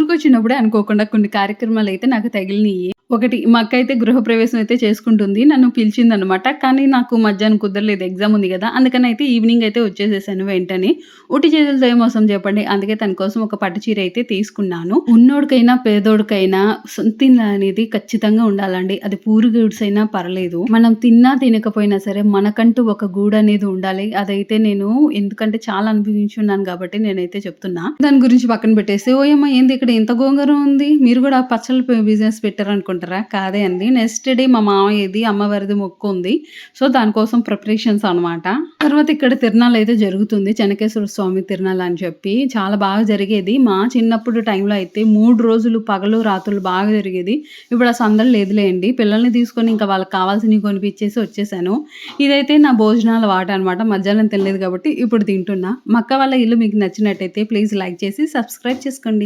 ఊరికొచ్చినప్పుడే అనుకోకుండా కొన్ని కార్యక్రమాలైతే నాకు తగిలినియి. ఒకటి మా అక్క అయితే గృహప్రవేశం అయితే చేసుకుంటుంది. నన్ను పిలిచిందనమాట. కానీ నాకు మధ్యాహ్నం కుదరలేదు. ఎగ్జామ్ ఉంది గదా! అందుకనైతే ఈవినింగ్ అయితే వచ్చేసేసాను వెంటనే. ఉట్టి చేతులతో ఏం మోసం చెప్పండి. అందుకే తన కోసం ఒక పట్టు చీర అయితే తీసుకున్నాను. ఉన్నోడికైనా, పేదోడికైనా సొంతిల్లు అనేది ఖచ్చితంగా ఉండాలండి. అది పూరి గూడ్స్ అయినా పర్లేదు. మనం తిన్నా, తినకపోయినా సరే మనకంటూ ఒక గూడనేది ఉండాలి. అదైతే నేను ఎందుకంటే చాలా అనుభవించున్నాను గాబట్టి నేనైతే చెప్తున్నా. దాని గురించి పక్కన పెట్టేసి, ఓయమ్మ! ఏంది ఇక్కడ ఇంత గోంగూర ఉంది. మీరు గూడా పచ్చళ్ళ బిజినెస్ పెట్టారనుకుంటారా? కాదే అండి. నెక్స్ట్ డే మా మామయ్యది అమ్మవారిది మొక్కు ఉంది. సో, దానికోసం ప్రిపరేషన్స్ అనమాట. తర్వాత ఇక్కడ తిరునాళ్ళైతే జరుగుతుంది. చెన్నకేశ్వర స్వామి తిరునాళ్ళు అని చెప్పి చాలా బాగా జరిగేది. మా చిన్నప్పుడు టైంలో అయితే 3 రోజులు పగలు, రాత్రులు బాగా జరిగేది. ఇప్పుడు ఆ సందడి లేదులేండి. పిల్లల్ని తీసుకొని ఇంకా వాళ్ళకి కావాల్సినవి కొనిపిచ్చేసి వచ్చేసాను. ఇదైతే నా భోజనాల వాట అనమాట. మధ్యాహ్నం తినలేదు కాబట్టి ఇప్పుడు తింటున్నా. మా అక్క వాళ్ళ ఇల్లు మీకు నచ్చినట్టయితే ప్లీజ్ లైక్ చేసి సబ్స్క్రైబ్ చేసుకోండి.